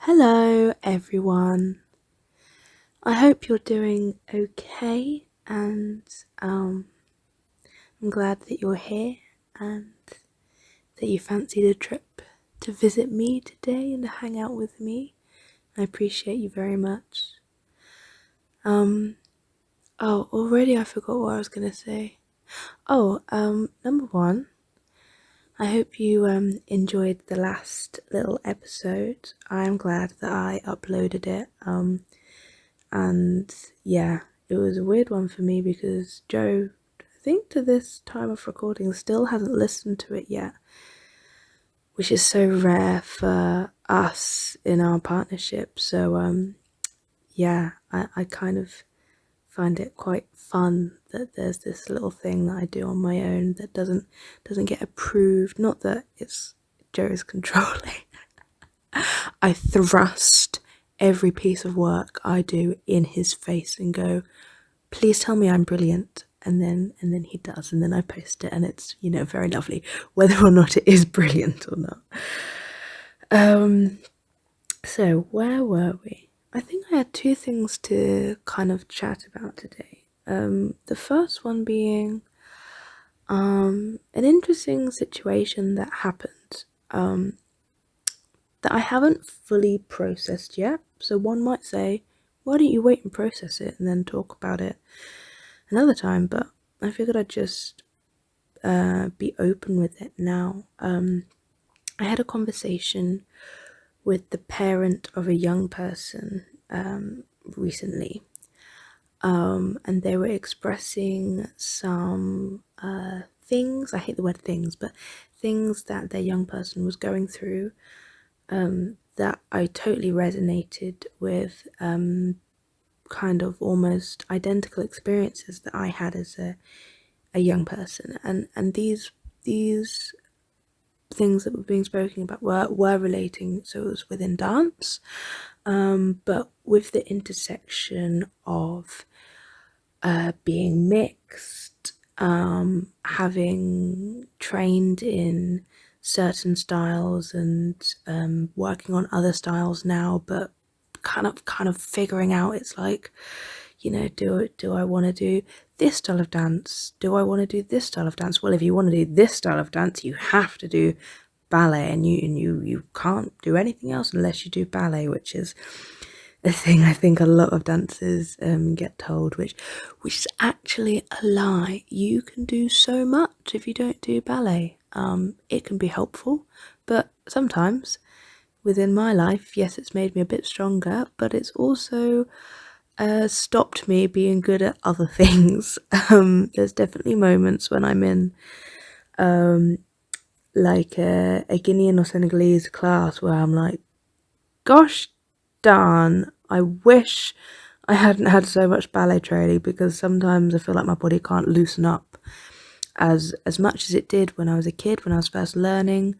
Hello, everyone. I hope you're doing okay, and I'm glad that you're here and that you fancied a trip to visit me today and to hang out with me. I appreciate you very much. Already I forgot what I was gonna say. Number one, I hope you enjoyed the last little episode. I am glad that I uploaded it. And yeah, it was a weird one for me because Joe, I think to this time of recording, still hasn't listened to it yet, which is so rare for us in our partnership. So yeah, I kind of find it quite fun that there's this little thing that I do on my own that doesn't get approved. Not that it's Joe's controlling. I thrust every piece of work I do in his face and go, please tell me I'm brilliant. And then he does, and then I post it, and it's, very lovely, whether or not it is brilliant or not. So where were we? I think I had two things to kind of chat about today. The first one being an interesting situation that happened that I haven't fully processed yet. So one might say, why don't you wait and process it and then talk about it another time? But I figured I'd just be open with it now. I had a conversation with the parent of a young person recently, and they were expressing some things. I hate the word things, but things that their young person was going through that I totally resonated with, kind of almost identical experiences that I had as a young person, and these things that were being spoken about were relating, so it was within dance, but with the intersection of being mixed, having trained in certain styles and working on other styles now, but kind of figuring out, it's like, do I want to do this style of dance? Do I want to do this style of dance? Well, if you want to do this style of dance, you have to do ballet, and you can't do anything else unless you do ballet, which is a thing I think a lot of dancers get told, which is actually a lie. You can do so much if you don't do ballet. It can be helpful, but sometimes within my life, yes, it's made me a bit stronger, but it's also stopped me being good at other things. There's definitely moments when I'm in like a Guinean or Senegalese class where I'm like, gosh darn, I wish I hadn't had so much ballet training, because sometimes I feel like my body can't loosen up as much as it did when I was a kid, when I was first learning.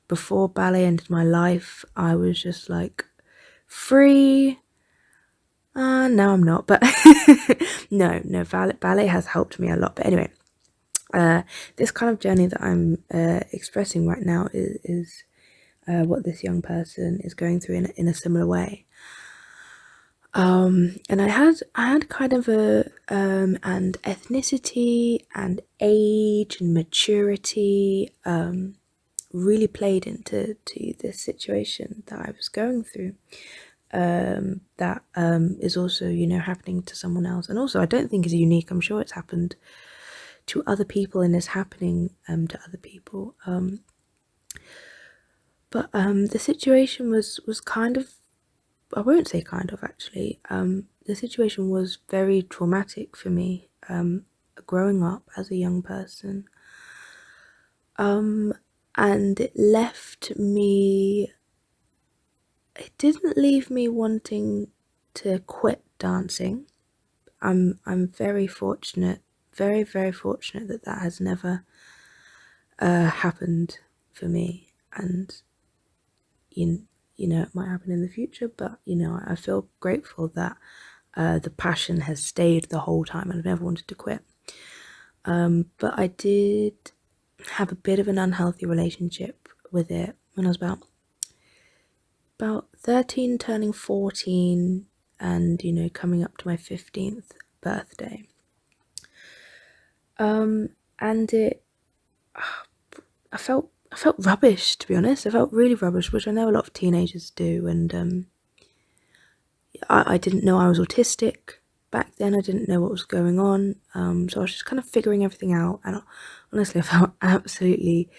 Before ballet entered my life, I was just like free. Now I'm not, but no, ballet has helped me a lot. But anyway, this kind of journey that I'm expressing right now is what this young person is going through in a similar way. And I had kind of and ethnicity and age and maturity really played into this situation that I was going through, that is also, happening to someone else, and also I don't think is unique. I'm sure it's happened to other people and is happening to other people. But the situation was kind of, I won't say kind of, actually. The situation was very traumatic for me, growing up as a young person. And it didn't leave me wanting to quit dancing. I'm very fortunate, very, very fortunate that has never happened for me. And it might happen in the future, but I feel grateful that the passion has stayed the whole time and I've never wanted to quit. But I did have a bit of an unhealthy relationship with it when I was about 13 turning 14 and, you know, coming up to my 15th birthday. And I felt rubbish, to be honest. I felt really rubbish, which I know a lot of teenagers do. And I didn't know I was autistic back then. I didn't know what was going on. So I was just kind of figuring everything out. And honestly, I felt absolutely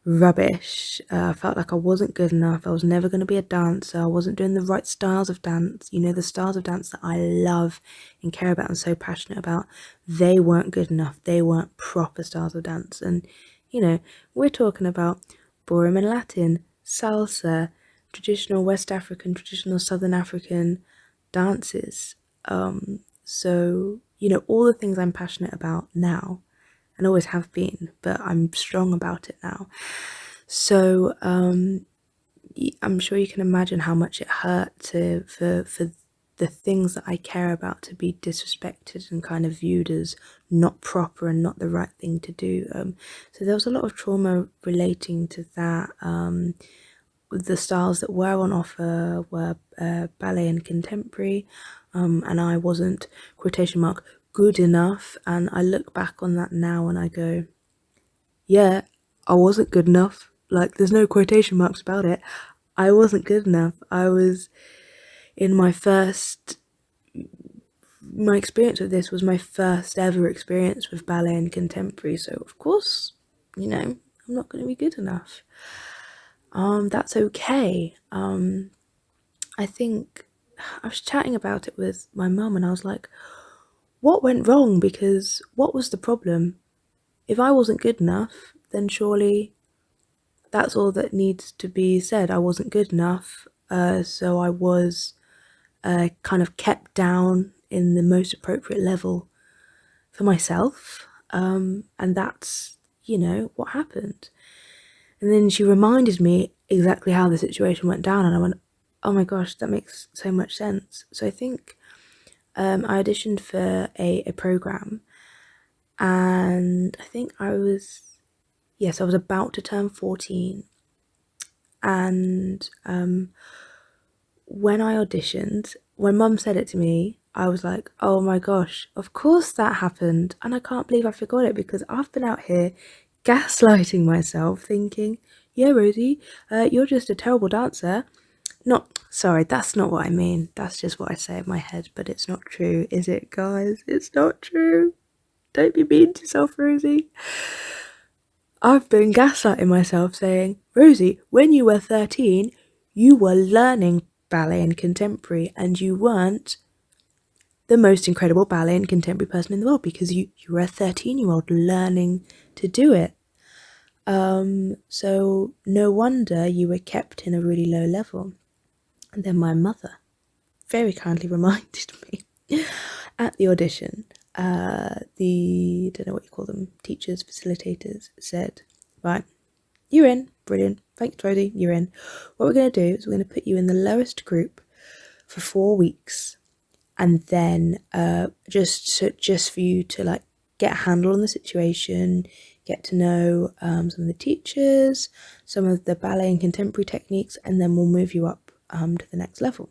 rubbish. I felt like I wasn't good enough. I was never going to be a dancer. I wasn't doing the right styles of dance. You know, the styles of dance that I love and care about and so passionate about, they weren't good enough. They weren't proper styles of dance. And, you know, we're talking about ballroom and Latin, salsa, traditional West African, traditional Southern African dances. So, you know, all the things I'm passionate about now and always have been, but I'm strong about it now. So I'm sure you can imagine how much it hurt for the things that I care about to be disrespected and kind of viewed as not proper and not the right thing to do. So there was a lot of trauma relating to that. The styles that were on offer were ballet and contemporary, and I wasn't, quotation mark, good enough. And I look back on that now and I go, yeah, I wasn't good enough. Like, there's no quotation marks about it. I wasn't good enough. I was in my experience with this was my first ever experience with ballet and contemporary. So, of course, you know, I'm not going to be good enough. That's okay. I think I was chatting about it with my mum and I was like, what went wrong? Because what was the problem? If I wasn't good enough, then surely that's all that needs to be said. I wasn't good enough, so I was kind of kept down in the most appropriate level for myself, and that's, you know, what happened. And then she reminded me exactly how the situation went down, and I went, oh my gosh, that makes so much sense. So I think I auditioned for a program, and I think I was about to turn 14. And when I auditioned, when mum said it to me, I was like, oh my gosh, of course that happened. And I can't believe I forgot it, because I've been out here gaslighting myself thinking, yeah, Rosie, you're just a terrible dancer. Not, sorry, that's not what I mean. That's just what I say in my head, but it's not true, is it, guys? It's not true. Don't be mean to yourself, Rosie. I've been gaslighting myself saying, Rosie, when you were 13, you were learning ballet and contemporary, and you weren't the most incredible ballet and contemporary person in the world because you were a 13-year-old learning to do it. So no wonder you were kept in a really low level. And then my mother very kindly reminded me at the audition, don't know what you call them, teachers, facilitators, said, right, you're in, brilliant, thanks Rosie, you're in. What we're going to do is we're going to put you in the lowest group for 4 weeks, and then just for you to like get a handle on the situation, get to know some of the teachers, some of the ballet and contemporary techniques, and then we'll move you up to the next level.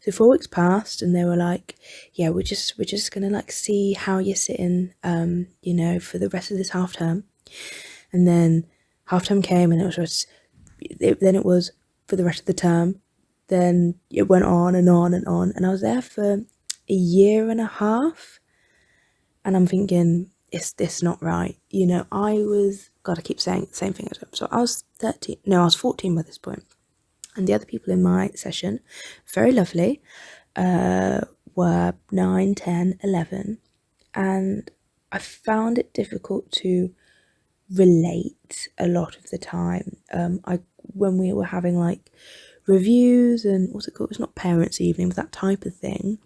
So 4 weeks passed, and they were like, yeah, we're just gonna like see how you're sitting, you know, for the rest of this half term. And then half term came, and then it was for the rest of the term. Then it went on and on and on, and I was there for a year and a half, and I'm thinking, is this not right? You know, God, I keep saying the same thing. So I was 14 by this point. And the other people in my session, very lovely, were 9, 10, 11. And I found it difficult to relate a lot of the time. When we were having like reviews and what's it called? It's not parents' evening, but that type of thing.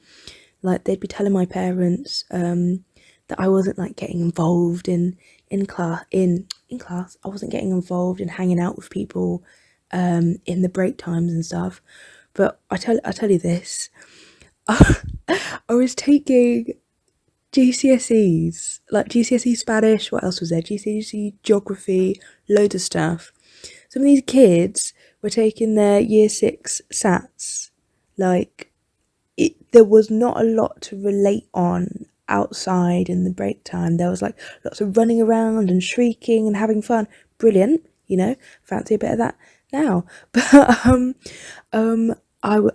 Like they'd be telling my parents that I wasn't like getting involved in class. In class, I wasn't getting involved in hanging out with people in the break times and stuff. But I tell you this, I was taking GCSEs, like GCSE Spanish, what else was there? GCSE Geography, loads of stuff. Some of these kids were taking their year 6 SATs. Like, there was not a lot to relate on outside in the break time. There was like lots of running around and shrieking and having fun. Brilliant, fancy a bit of that now. But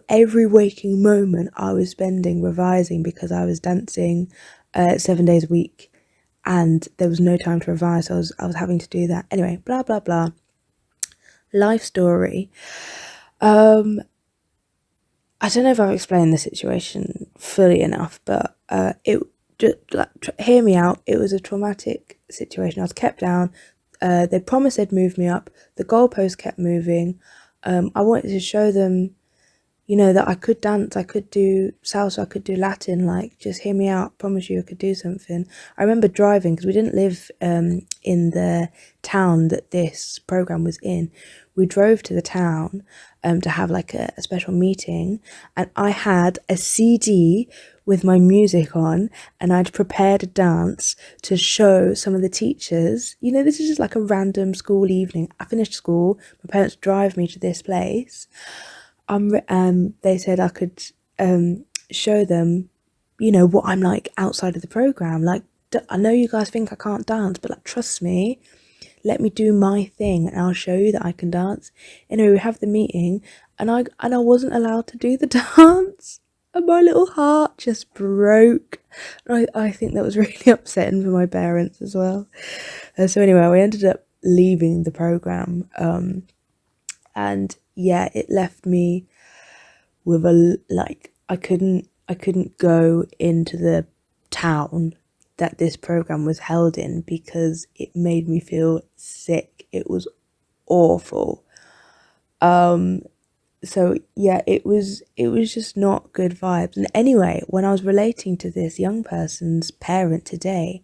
every waking moment I was spending revising, because I was dancing 7 days a week, and there was no time to revise, so I was having to do that. Anyway, blah blah blah. Life story. I don't know if I've explained the situation fully enough, but hear me out. It was a traumatic situation. I was kept down. They promised they'd move me up. The goalpost kept moving. I wanted to show them, that I could dance, I could do salsa, I could do Latin. Like, just hear me out. Promise you I could do something. I remember driving, because we didn't live in the town that this program was in. We drove to the town to have like a special meeting, and I had a CD with my music on, and I'd prepared a dance to show some of the teachers. This is just like a random school evening. I finished school, my parents drive me to this place. They said I could show them, what I'm like outside of the program. Like, I know you guys think I can't dance, but like, trust me, let me do my thing and I'll show you that I can dance. Anyway, we have the meeting, and I wasn't allowed to do the dance, and my little heart just broke. And I think that was really upsetting for my parents as well. So anyway, we ended up leaving the program, and yeah, it left me with I couldn't go into the town that this program was held in, because it made me feel sick. It was awful. So yeah, it was just not good vibes. And anyway, when I was relating to this young person's parent today,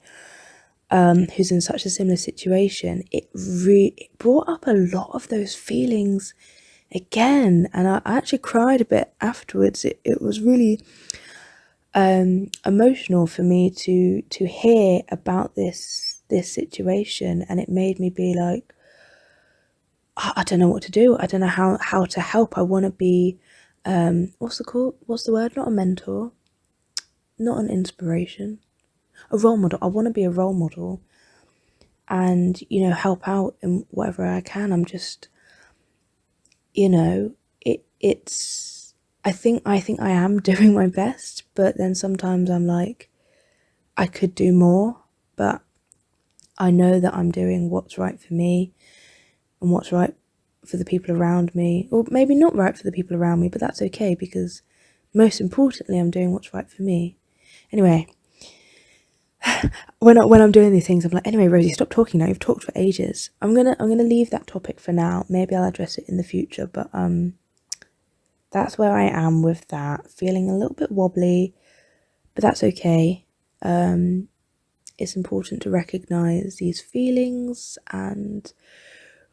who's in such a similar situation, it brought up a lot of those feelings again, and I actually cried a bit afterwards. It was really emotional for me to hear about this situation, and it made me be like, I don't know what to do. I don't know how to help. I want to be what's the word? Not a mentor, not an inspiration, a role model. I want to be a role model, and help out in whatever I can. I'm just, it's I think I am doing my best, but then sometimes I'm like, I could do more, but I know that I'm doing what's right for me and what's right for the people around me, or maybe not right for the people around me, but that's okay, because most importantly, I'm doing what's right for me. Anyway, when I'm doing these things, I'm like, anyway, Rosie, stop talking now. You've talked for ages. I'm gonna leave that topic for now. Maybe I'll address it in the future, but that's where I am with that. Feeling a little bit wobbly, but that's okay. It's important to recognize these feelings and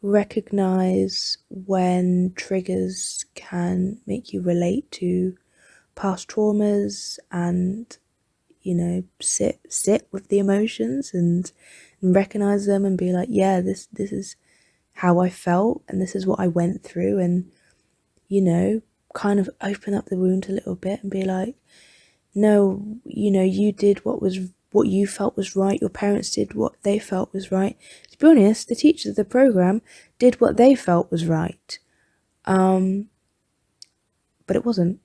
recognize when triggers can make you relate to past traumas, and sit with the emotions and recognize them, and be like, yeah, this is how I felt, and this is what I went through, and kind of open up the wound a little bit and be like, no, you did what you felt was right. Your parents did what they felt was right. To be honest, the teachers of the program did what they felt was right. But it wasn't.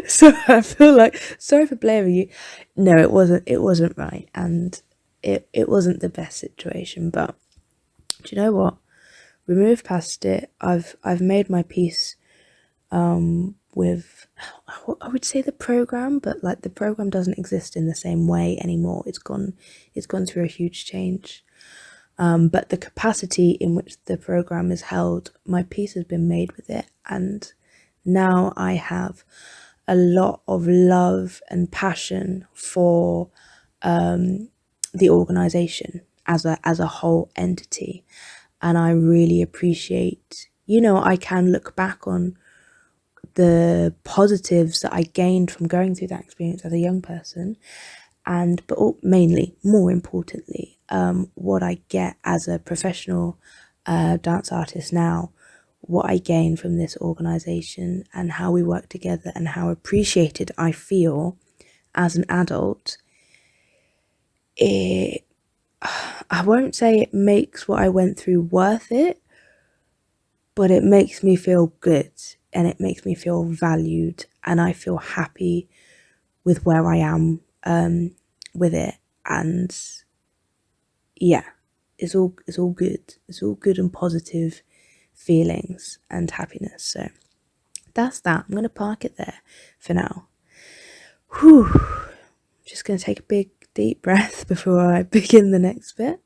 So I feel like, sorry for blaming you. No, it wasn't right, and it wasn't the best situation, but do you know what? We moved past it. I've made my peace with, I would say, the program, but like, the program doesn't exist in the same way anymore. It's gone through a huge change. But the capacity in which the program is held, my peace has been made with it, and now I have a lot of love and passion for the organisation as a whole entity, and I really appreciate, I can look back on the positives that I gained from going through that experience as a young person, but mainly, more importantly, what I get as a professional dance artist now, what I gain from this organization and how we work together and how appreciated I feel as an adult, I won't say it makes what I went through worth it, but it makes me feel good and it makes me feel valued, and I feel happy with where I am with it. And yeah, it's all good. It's all good and positive feelings and happiness. So that's that. I'm gonna park it there for now. Whew. Just gonna take a big deep breath before I begin the next bit.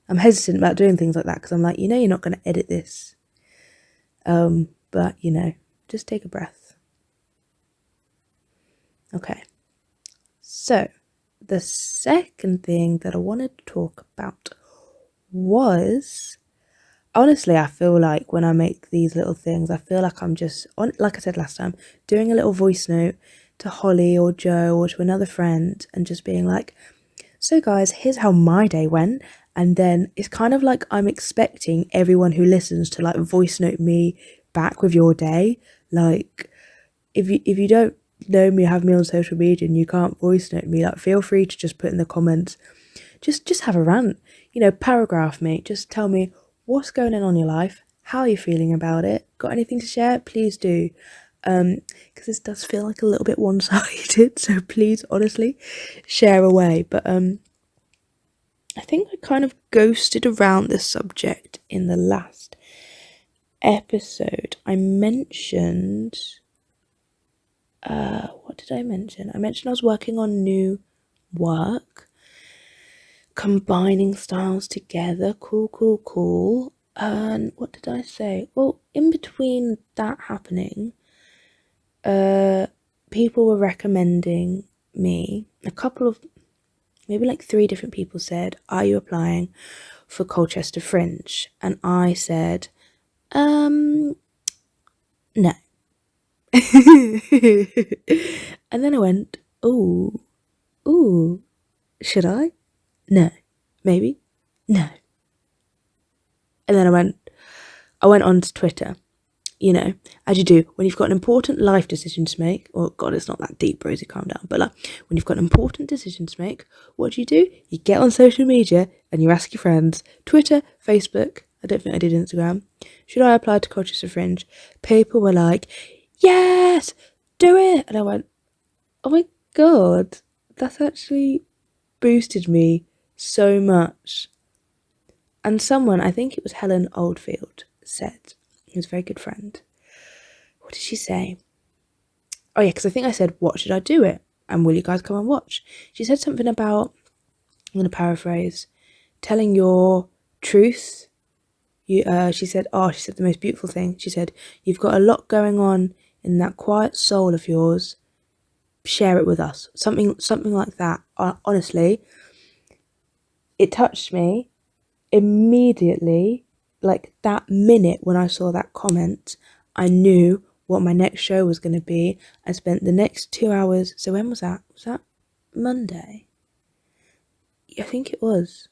I'm hesitant about doing things like that because I'm like, you're not going to edit this. But, just take a breath. Okay. So, the second thing that I wanted to talk about was, honestly, I feel like when I make these little things, I feel like I'm just, like I said last time, doing a little voice note to Holly or Joe or to another friend and just being like, so guys, here's how my day went. And then it's kind of like I'm expecting everyone who listens to like voice note me back with your day. Like if you don't know me, have me on social media and you can't voice note me, like feel free to just put in the comments, just have a rant, paragraph me, just tell me what's going on in your life, how are you feeling about it, got anything to share, please do. Because this does feel like a little bit one-sided, so please honestly share away. But I think I kind of ghosted around this subject in the last episode. I mentioned what did I mention? I mentioned I was working on new work, combining styles together. Cool. And what did I say? Well, in between that happening, people were recommending me. A couple of, maybe like 3 different people said, are you applying for Colchester Fringe? And I said, no. And then I went, ooh, should I? No. Maybe? No. And then I went on to Twitter, as you do when you've got an important life decision to make. Oh God, it's not that deep, Rosie, calm down. But like, when you've got an important decision to make, what do? You get on social media and you ask your friends, Twitter, Facebook. I don't think I did Instagram. Should I apply to Colchester Fringe? People were like, yes, do it. And I went, oh my God, that's actually boosted me so much. And someone, I think it was Helen Oldfield, said, he was a very good friend. What did she say? Oh yeah, because I think I said, what should I do it? And will you guys come and watch? She said something about, I'm going to paraphrase, telling your truth. She said the most beautiful thing. She said, you've got a lot going on in that quiet soul of yours. Share it with us. Something like that. Honestly, it touched me immediately. Like that minute when I saw that comment, I knew what my next show was going to be. I spent the next 2 hours. So when was that? Was that Monday? I think it was.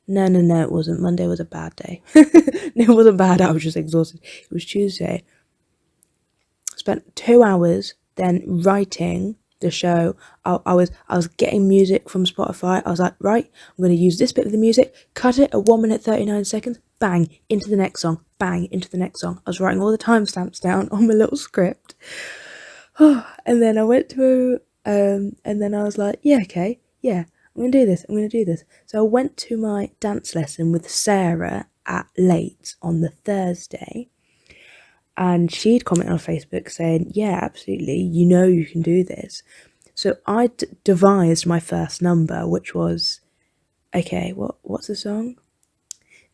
No, it wasn't. Monday was a bad day. No, it wasn't bad. I was just exhausted. It was Tuesday. Spent 2 hours then writing the show. I was getting music from Spotify. I was like, right, I'm going to use this bit of the music, cut it at 1 minute 39 seconds, bang, into the next song, bang, into the next song. I was writing all the timestamps down on my little script. And then I went to, and then I was like, yeah, okay, yeah, I'm going to do this. So I went to my dance lesson with Sarah at late on the Thursday. And she'd commented on Facebook saying, yeah, absolutely, you can do this. So I devised my first number, which was, okay, what's the song?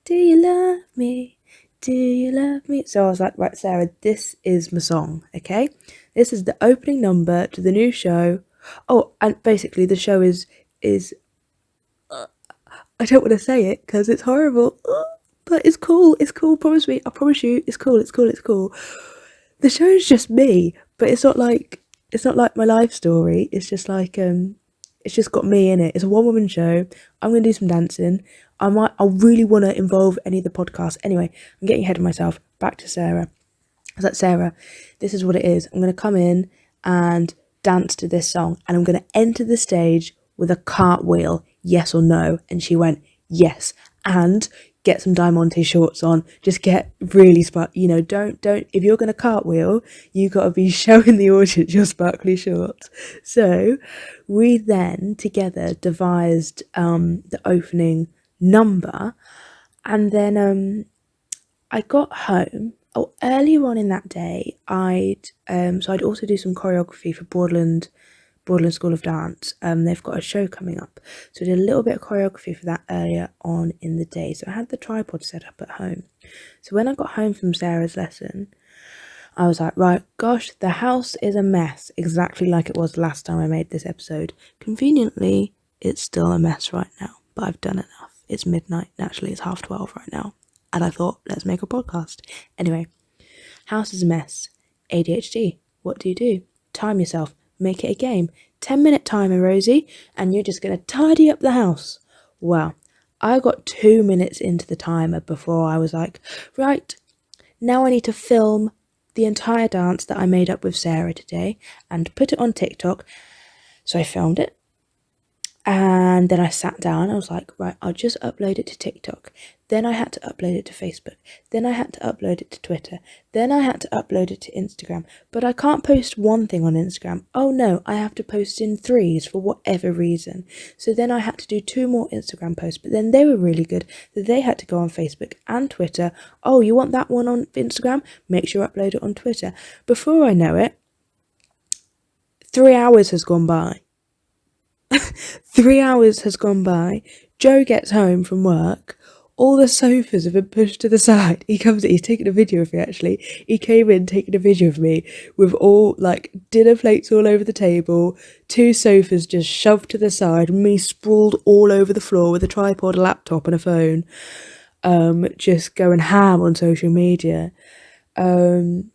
Do you love me? Do you love me? So I was like, right, Sarah, this is my song, okay? This is the opening number to the new show. Oh, and basically the show is I don't want to say it because it's horrible. But it's cool, promise me, I promise you, it's cool. The show is just me, but it's not like It's not like my life story. It's just like it's just got me in it. It's a one woman show. I'm gonna do some dancing. I really want to involve any of the podcasts. Anyway, I'm getting ahead of myself. Back to Sarah. I was like, Sarah, this is what it is. I'm gonna come in and dance to this song, and I'm gonna enter the stage with a cartwheel. Yes or no? And she went, yes. And get some Diamante shorts on. Just get really don't, if you're going to cartwheel, you got to be showing the audience your sparkly shorts. So we then together devised the opening number, and then I got home. Oh, earlier on in that day, I'd also do some choreography for Broadland School of Dance. They've got a show coming up, so I did a little bit of choreography for that earlier on in the day. So I had the tripod set up at home. So when I got home from Sarah's lesson, I was like, right, gosh, the house is a mess, exactly like it was last time I made this episode. Conveniently, it's still a mess right now, but I've done enough. It's midnight. Naturally, it's 12:30 right now. And I thought, let's make a podcast. Anyway, house is a mess. ADHD. What do? Time yourself. Make it a game. 10-minute timer, Rosie, and you're just going to tidy up the house. Well, I got 2 minutes into the timer before I was like, right, now I need to film the entire dance that I made up with Sarah today and put it on TikTok. So I filmed it. And then I sat down. I was like, right, I'll just upload it to TikTok. Then I had to upload it to Facebook. Then I had to upload it to Twitter. Then I had to upload it to Instagram. But I can't post one thing on Instagram. Oh no, I have to post in 3s for whatever reason. So then I had to do 2 more Instagram posts. But then they were really good. So they had to go on Facebook and Twitter. Oh, you want that one on Instagram? Make sure you upload it on Twitter. Before I know it, 3 hours has gone by. 3 hours has gone by. Joe gets home from work. All the sofas have been pushed to the side. He's taking a video of me actually. He came in taking a video of me with all like dinner plates all over the table, 2 sofas just shoved to the side, me sprawled all over the floor with a tripod, a laptop and a phone, just going ham on social media. And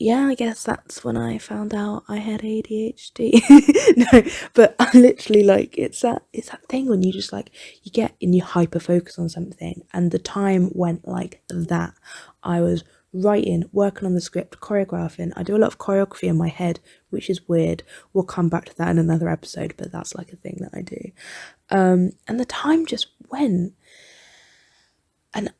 yeah, I guess that's when I found out I had ADHD. No, but I literally it's that thing when you just you get and you hyper focus on something, and the time went like that. I was writing, working on the script, choreographing. I do a lot of choreography in my head, which is weird. We'll come back to that in another episode, but that's like a thing that I do. And the time just went, and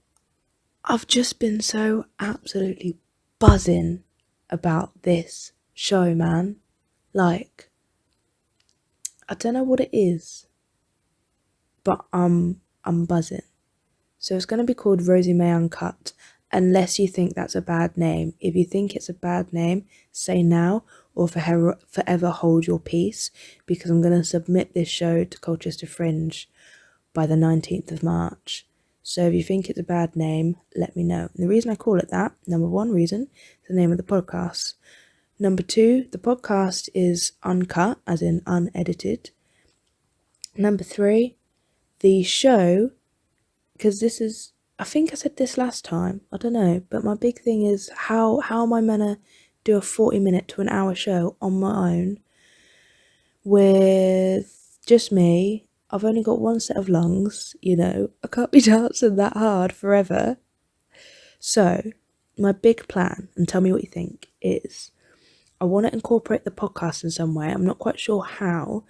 I've just been so absolutely buzzing about this show, man. I don't know what it is, but I'm buzzing. So it's going to be called Rosy May Uncut, unless you think that's a bad name. If you think it's a bad name, say now or forever hold your peace, because I'm going to submit this show to Colchester Fringe by the 19th of March. So if you think it's a bad name, let me know. And the reason I call it that, number 1 reason, is the name of the podcast. Number 2, the podcast is uncut, as in unedited. Number 3, the show, because this is, I think I said this last time, I don't know, but my big thing is how am I meant to do a 40-minute to an hour show on my own with just me? I've only got 1 set of lungs, I can't be dancing that hard forever. So, my big plan, and tell me what you think, is I want to incorporate the podcast in some way. I'm not quite sure how,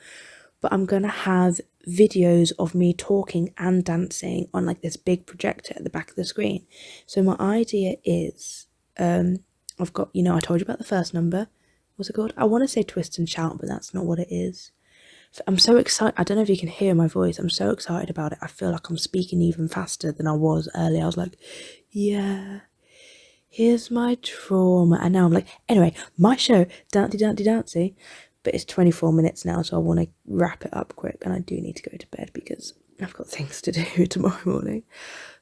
but I'm going to have videos of me talking and dancing on this big projector at the back of the screen. So my idea is, I've got, I told you about the first number. What's it called? I want to say Twist and Shout, but that's not what it is. I'm so excited. I don't know if you can hear my voice. I'm so excited about it. I feel like I'm speaking even faster than I was earlier. I was like, yeah, here's my trauma. And now I'm like, anyway, my show, Dancy. But it's 24 minutes now, so I want to wrap it up quick. And I do need to go to bed because I've got things to do tomorrow morning.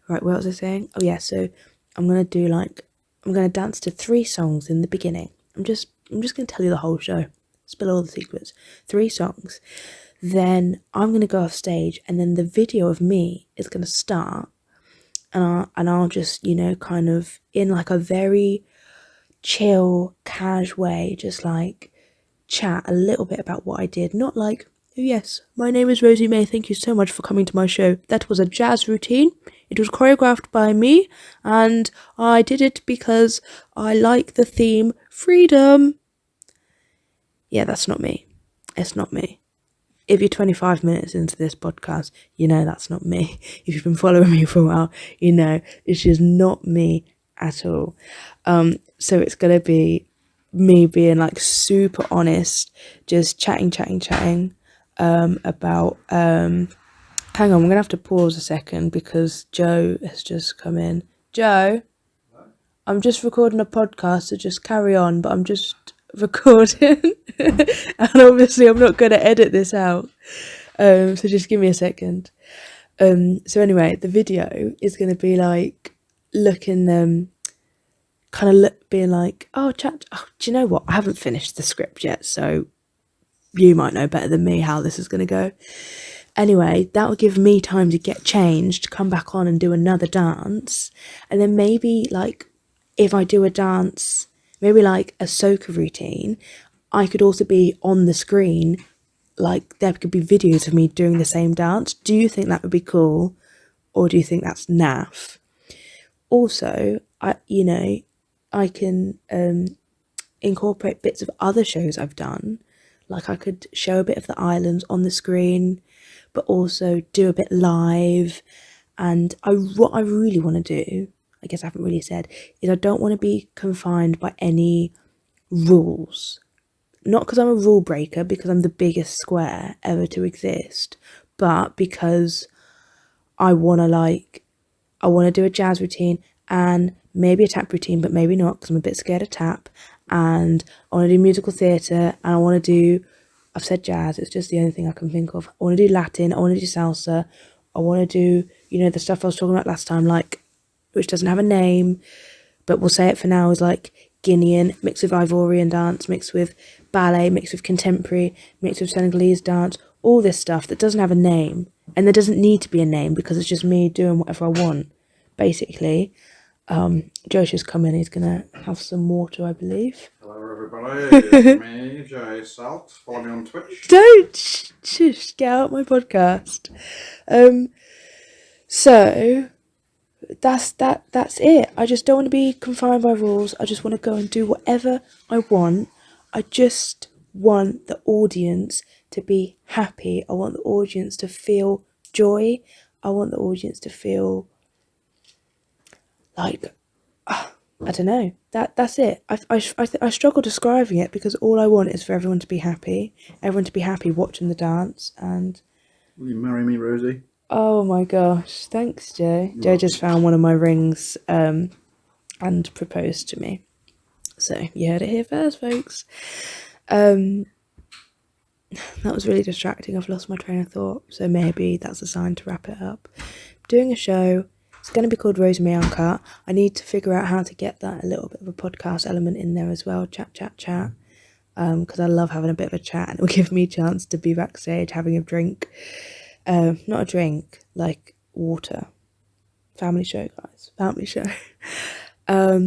Right, what was I saying? Oh yeah, so I'm going to do I'm going to dance to 3 songs in the beginning. I'm just going to tell you the whole show. Spill all the secrets. 3 songs. Then I'm going to go off stage, and then the video of me is going to start, and I'll just, kind of in a very chill, casual way, just like chat a little bit about what I did. Not like, oh yes, my name is Rosy May, thank you so much for coming to my show. That was a jazz routine. It was choreographed by me, and I did it because I like the theme freedom. Yeah, that's not me. It's not me. If you're 25 minutes into this podcast, you know that's not me. If you've been following me for a while, you know it's just not me at all. So it's going to be me being like super honest, just chatting about hang on, I'm gonna have to pause a second because Joe has just come in. Joe, I'm just recording a podcast, so just carry on, but I'm just recording and obviously I'm not gonna edit this out, so just give me a second. So anyway, the video is gonna be like looking kind of being like, oh chat, oh, do you know what, I haven't finished the script yet, so you might know better than me how this is going to go. Anyway, that will give me time to get changed, come back on and do another dance, and then maybe like if I do a dance, maybe like a soca routine, I could also be on the screen, like there could be videos of me doing the same dance. Do you think that would be cool, or do you think that's naff? Also, I can incorporate bits of other shows I've done. Like I could show a bit of the islands on the screen, but also do a bit live. And what I really want to do, I guess I haven't really said, is I don't want to be confined by any rules. Not because I'm a rule breaker, because I'm the biggest square ever to exist, but because I want to do a jazz routine and maybe a tap routine, but maybe not because I'm a bit scared of tap. And I want to do musical theatre, and I want to do, I've said jazz, it's just the only thing I can think of. I want to do Latin, I want to do salsa, I want to do, the stuff I was talking about last time, like, which doesn't have a name, but we'll say it for now, is like Guinean, mixed with Ivorian dance, mixed with ballet, mixed with contemporary, mixed with Senegalese dance, all this stuff that doesn't have a name. And there doesn't need to be a name because it's just me doing whatever I want, basically. Joe's just come in, he's gonna have some water, I believe. Hello everybody, it's me, Jay Salt. Follow me on Twitch. Don't shush, get out my podcast. So that's it. I just don't want to be confined by rules. I just want to go and do whatever I want. I just want the audience to be happy. I want the audience to feel joy. I want the audience to feel like, I don't know. That's it. I struggle describing it because all I want is for everyone to be happy. Everyone to be happy watching the dance. And will you marry me, Rosie? Oh my gosh, thanks, Joe. Joe just found one of my rings and proposed to me. So you heard it here first, folks. That was really distracting. I've lost my train of thought, so maybe that's a sign to wrap it up. I'm doing a show. It's going to be called Rosy May Uncut. I need to figure out how to get that a little bit of a podcast element in there as well. Chat. Because I love having a bit of a chat, and it will give me a chance to be backstage having a drink. Not a drink, like water. Family show, guys. Family show. I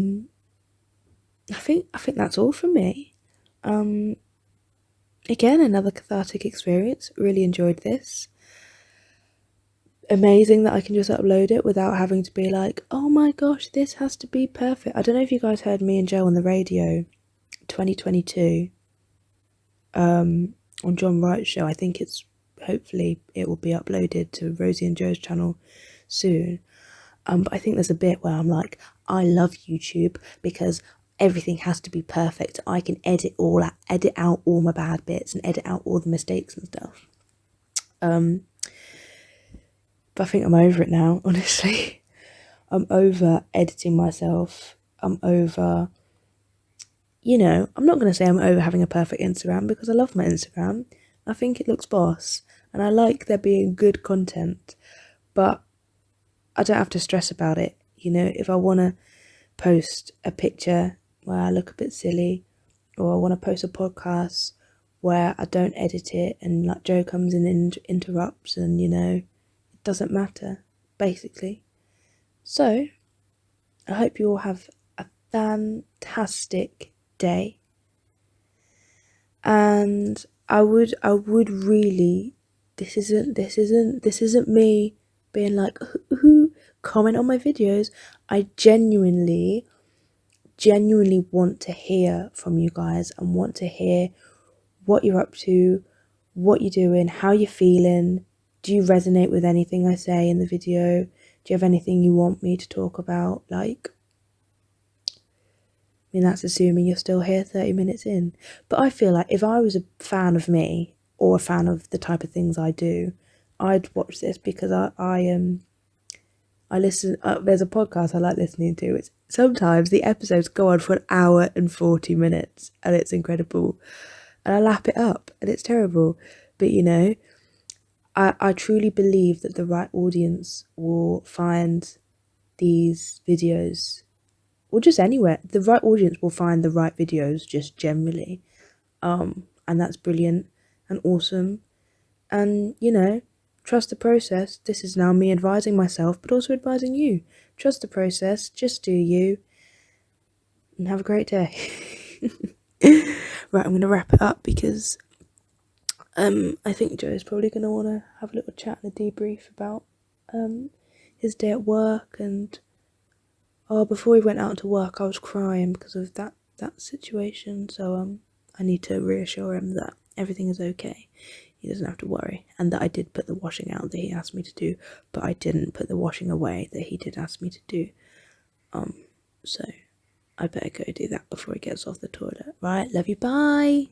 think that's all from me. Again, another cathartic experience. Really enjoyed this. Amazing that I can just upload it without having to be like, oh my gosh, this has to be perfect. I don't know if you guys heard me and Joe on the radio 2022 on John Wright's show. I think hopefully it will be uploaded to Rosie and Joe's channel soon. But I think there's a bit where I'm like, I love YouTube because everything has to be perfect. I can edit out all my bad bits and edit out all the mistakes and stuff. But I think I'm over it now, honestly. I'm over editing myself. I'm over, I'm not going to say I'm over having a perfect Instagram because I love my Instagram. I think it looks boss and I like there being good content, but I don't have to stress about it. If I want to post a picture where I look a bit silly, or I want to post a podcast where I don't edit it and like Joe comes in and interrupts, and it doesn't matter, basically. So I hope you all have a fantastic day. And I would really, this isn't me being like, ooh, comment on my videos. I genuinely want to hear from you guys and want to hear what you're up to, what you're doing, how you're feeling. Do you resonate with anything I say in the video? Do you have anything you want me to talk about? Like, I mean, that's assuming you're still here 30 minutes in. But I feel like if I was a fan of me or a fan of the type of things I do, I'd watch this because I listen. There's a podcast I like listening to. It's sometimes the episodes go on for an hour and 40 minutes, and it's incredible. And I lap it up, and it's terrible. But I truly believe that the right audience will find these videos, or just anywhere. The right audience will find the right videos, just generally. And that's brilliant and awesome. And trust the process. This is now me advising myself, but also advising you. Trust the process, just do you, and have a great day. Right, I'm gonna wrap it up because I think Joe's probably gonna wanna have a little chat and a debrief about his day at work. And before he went out to work I was crying because of that situation. So I need to reassure him that everything is okay. He doesn't have to worry, and that I did put the washing out that he asked me to do, but I didn't put the washing away that he did ask me to do. So I better go do that before he gets off the toilet. Right, love you, bye.